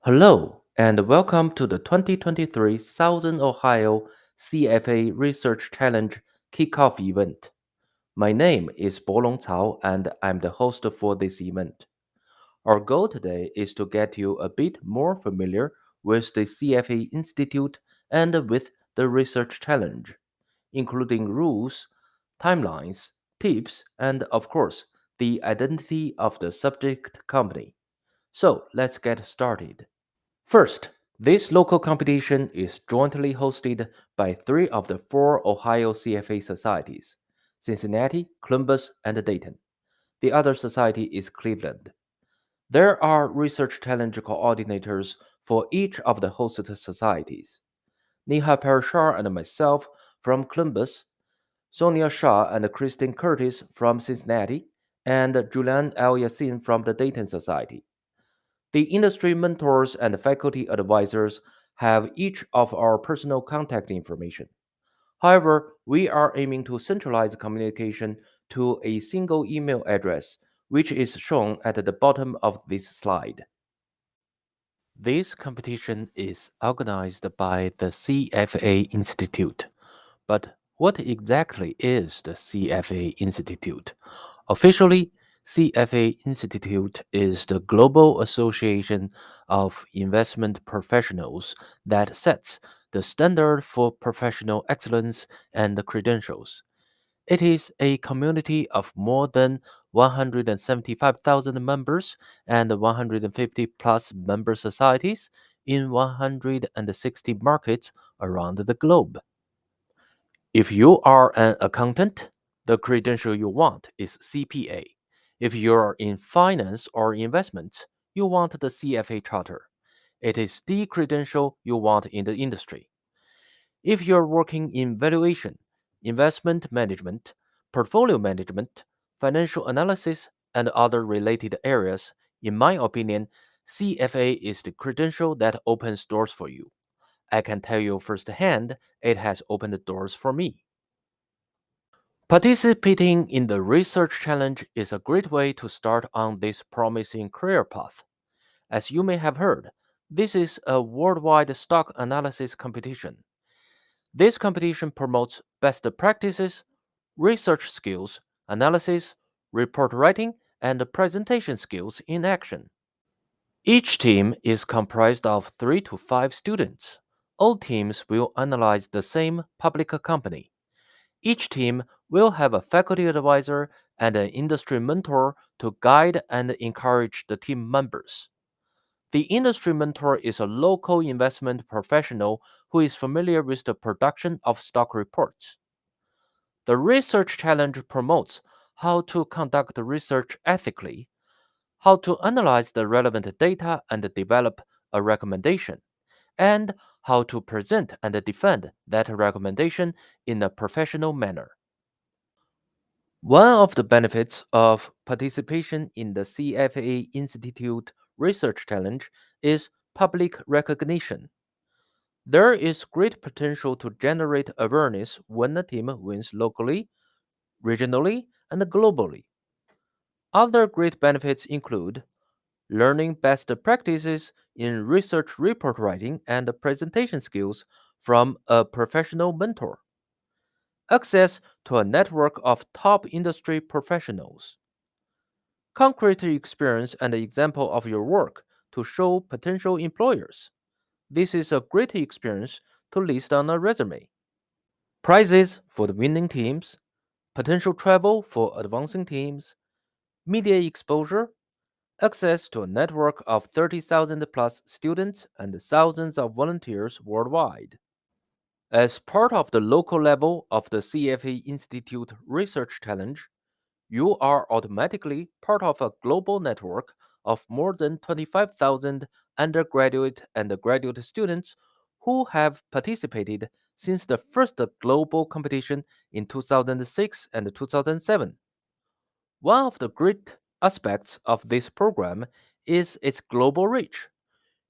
Hello, and welcome to the 2023 Southern Ohio CFA Research Challenge Kickoff event. My name is Bolong Cao, and I'm the host for this event. Our goal today is to get you a bit more familiar with the CFA Institute and with the Research Challenge, including rules, timelines, tips, and of course, the identity of the subject company. So let's get started. First, this local competition is jointly hosted by three of the four Ohio CFA societies: Cincinnati, Columbus, and Dayton. The other society is Cleveland. There are research challenge coordinators for each of the hosted societies. Neha Parashar and myself from Columbus, Sonia Shah and Christine Curtis from Cincinnati, and Julian Al Yassin from the Dayton Society. The industry mentors and faculty advisors have each of our personal contact information. However, we are aiming to centralize communication to a single email address, which is shown at the bottom of this slide. This competition is organized by the CFA Institute. But what exactly is the CFA Institute? Officially, CFA Institute is the global association of investment professionals that sets the standard for professional excellence and credentials. It is a community of more than 175,000 members and 150 plus member societies in 160 markets around the globe. If you are an accountant, the credential you want is CPA. If you're in finance or investments, you want the CFA charter. It is the credential you want in the industry. If you're working in valuation, investment management, portfolio management, financial analysis, and other related areas, in my opinion, CFA is the credential that opens doors for you. I can tell you firsthand, it has opened doors for me. Participating in the Research Challenge is a great way to start on this promising career path. As you may have heard, this is a worldwide stock analysis competition. This competition promotes best practices, research skills, analysis, report writing, and presentation skills in action. Each team is comprised of 3 to 5 students. All teams will analyze the same public company. Each team will have a faculty advisor and an industry mentor to guide and encourage the team members. The industry mentor is a local investment professional who is familiar with the production of stock reports. The research challenge promotes how to conduct research ethically, how to analyze the relevant data and develop a recommendation, and how to present and defend that recommendation in a professional manner. One of the benefits of participation in the CFA Institute Research Challenge is public recognition. There is great potential to generate awareness when a team wins locally, regionally, and globally. Other great benefits include learning best practices in research report writing and presentation skills from a professional mentor, access to a network of top industry professionals, concrete experience and example of your work to show potential employers. This is a great experience to list on a resume. Prizes for the winning teams, potential travel for advancing teams, media exposure, access to a network of 30,000 plus students and thousands of volunteers worldwide. As part of the local level of the CFA Institute Research Challenge, you are automatically part of a global network of more than 25,000 undergraduate and graduate students who have participated since the first global competition in 2006 and 2007. One of the great aspects of this program is its global reach.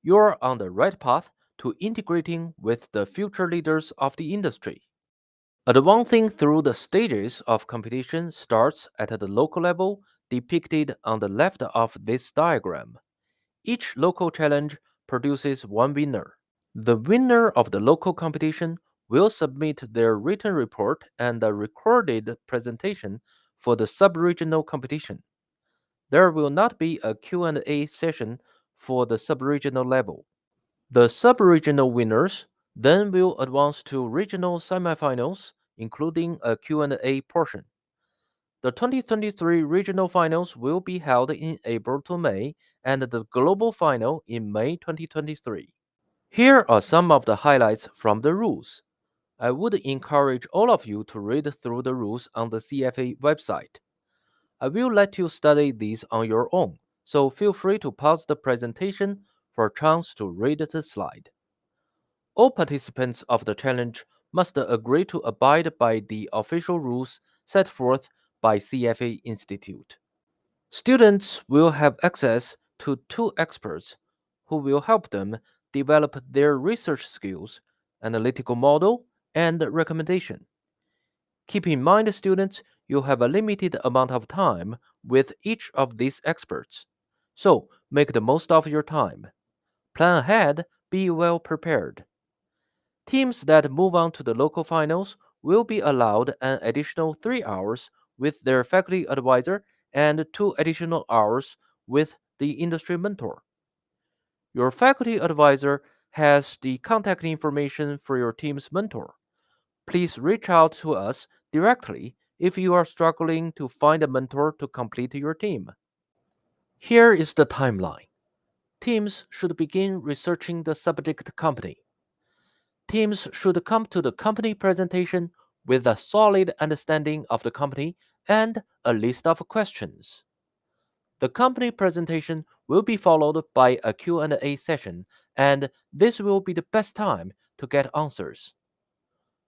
You're on the right path to integrating with the future leaders of the industry. Advancing through the stages of competition starts at the local level, depicted on the left of this diagram. Each local challenge produces one winner. The winner of the local competition will submit their written report and a recorded presentation for the sub-regional competition. There will not be a Q&A session for the sub-regional level. The sub-regional winners then will advance to regional semifinals, including a Q&A portion. The 2023 regional finals will be held in April to May and the global final in May 2023. Here are some of the highlights from the rules. I would encourage all of you to read through the rules on the CFA website. I will let you study these on your own, so feel free to pause the presentation for a chance to read the slide. All participants of the challenge must agree to abide by the official rules set forth by CFA Institute. Students will have access to two experts who will help them develop their research skills, analytical model, and recommendation. Keep in mind, students, you have a limited amount of time with each of these experts. So make the most of your time. Plan ahead, be well prepared. Teams that move on to the local finals will be allowed an additional 3 hours with their faculty advisor and 2 additional hours with the industry mentor. Your faculty advisor has the contact information for your team's mentor. Please reach out to us directly if you are struggling to find a mentor to complete your team. Here is the timeline. Teams should begin researching the subject company. Teams should come to the company presentation with a solid understanding of the company and a list of questions. The company presentation will be followed by a Q&A session, and this will be the best time to get answers.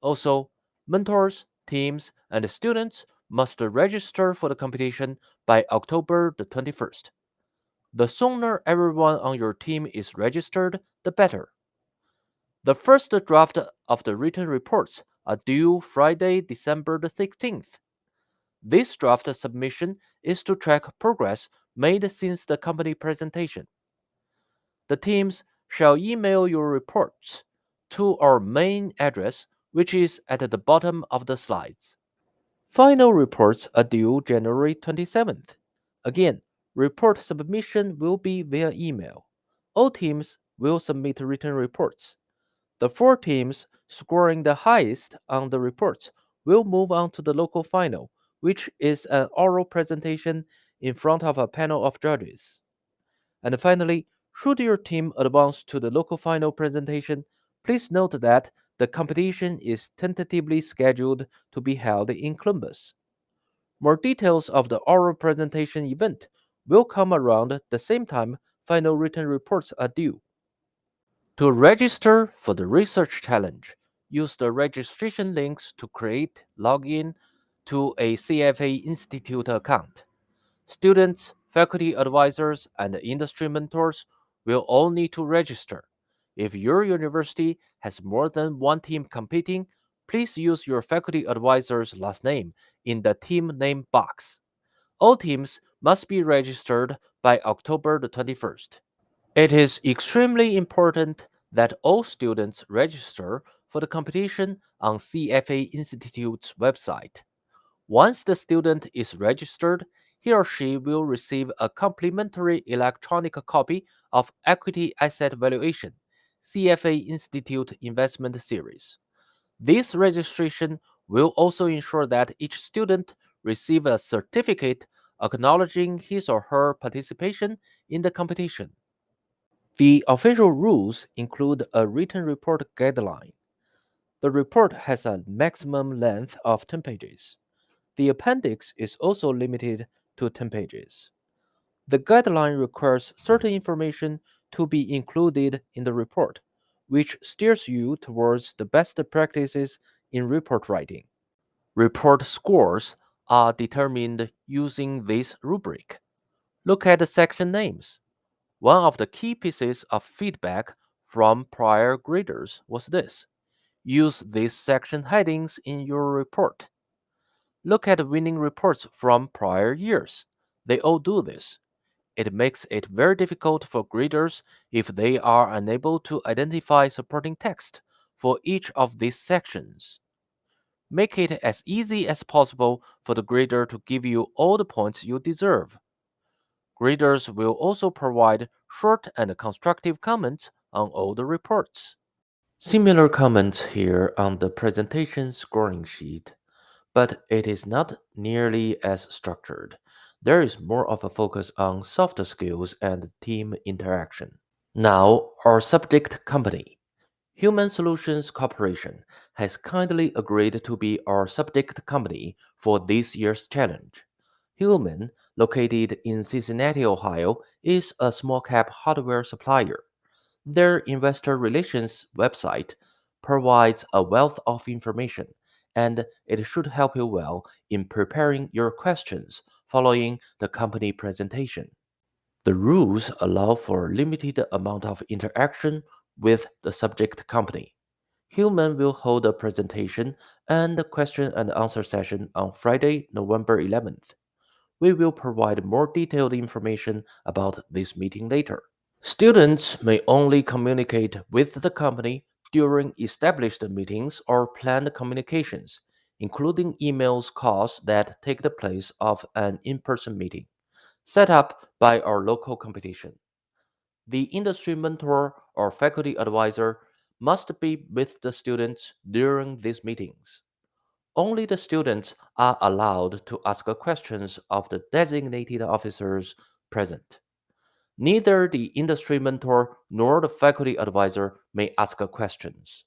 Also, mentors, teams, and students must register for the competition by October the 21st. The sooner everyone on your team is registered, the better. The first draft of the written reports are due Friday, December the 16th. This draft submission is to track progress made since the company presentation. The teams shall email your reports to our main address, which is at the bottom of the slides. Final reports are due January 27th. Again, report submission will be via email. All teams will submit written reports. The 4 teams scoring the highest on the reports will move on to the local final, which is an oral presentation in front of a panel of judges. And finally, should your team advance to the local final presentation, please note that the competition is tentatively scheduled to be held in Columbus. More details of the oral presentation event will come around the same time final written reports are due. To register for the research challenge, use the registration links to create login to a CFA Institute account. Students, faculty advisors, and industry mentors will all need to register. If your university has more than one team competing, please use your faculty advisor's last name in the team name box. All teams must be registered by October the 21st. It is extremely important that all students register for the competition on CFA Institute's website. Once the student is registered, he or she will receive a complimentary electronic copy of Equity Asset Valuation, CFA Institute Investment Series. This registration will also ensure that each student receive a certificate acknowledging his or her participation in the competition. The official rules include a written report guideline. The report has a maximum length of 10 pages. The appendix is also limited to 10 pages. The guideline requires certain information to be included in the report, which steers you towards the best practices in report writing. Report scores are determined using this rubric. Look at the section names. One of the key pieces of feedback from prior graders was this: use these section headings in your report. Look at winning reports from prior years. They all do this. It makes it very difficult for graders if they are unable to identify supporting text for each of these sections. Make it as easy as possible for the grader to give you all the points you deserve. Graders will also provide short and constructive comments on all the reports. Similar comments here on the presentation scoring sheet, but it is not nearly as structured. There is more of a focus on soft skills and team interaction. Now, our subject company, Human Solutions Corporation, has kindly agreed to be our subject company for this year's challenge. Human, located in Cincinnati, Ohio, is a small cap hardware supplier. Their investor relations website provides a wealth of information, and it should help you well in preparing your questions following the company presentation. The rules allow for a limited amount of interaction with the subject company. Human will hold a presentation and a question and answer session on Friday, November 11th. We will provide more detailed information about this meeting later. Students may only communicate with the company during established meetings or planned communications, including emails calls that take the place of an in person meeting set up by our local competition. The industry mentor or faculty advisor must be with the students during these meetings. Only the students are allowed to ask questions of the designated officers present. Neither the industry mentor nor the faculty advisor may ask questions.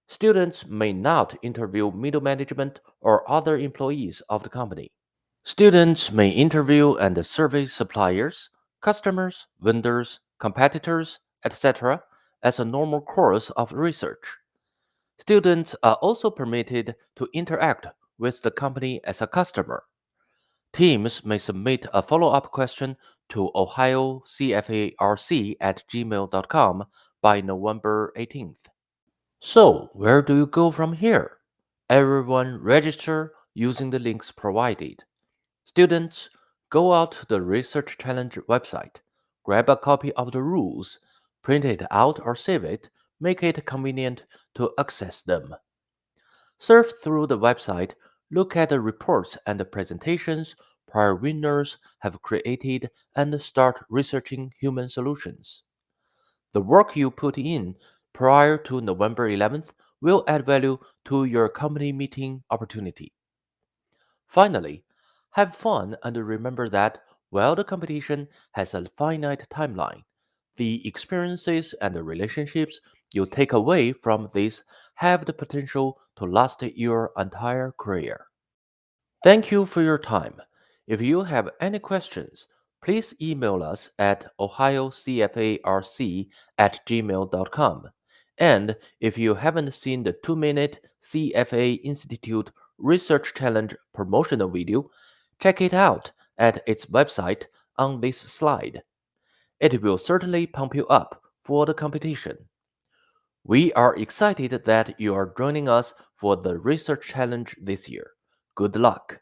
Students may not interview middle management or other employees of the company. Students may interview and survey suppliers, customers, vendors, competitors, etc., as a normal course of research. Students are also permitted to interact with the company as a customer. Teams may submit a follow up question to ohiocfarc@gmail.com by November 18th. So, where do you go from here? Everyone register using the links provided. Students, go out to the Research Challenge website, grab a copy of the rules, print it out or save it, make it convenient to access them. Surf through the website, look at the reports and the presentations prior winners have created, and start researching human solutions. The work you put in prior to November 11th will add value to your company meeting opportunity. Finally, have fun and remember that while the competition has a finite timeline, the experiences and the relationships you take away from this have the potential to last your entire career. Thank you for your time. If you have any questions, please email us at ohiocfarc@gmail.com. And if you haven't seen the 2-minute CFA Institute Research Challenge promotional video, check it out at its website on this slide. It will certainly pump you up for the competition. We are excited that you are joining us for the Research Challenge this year. Good luck!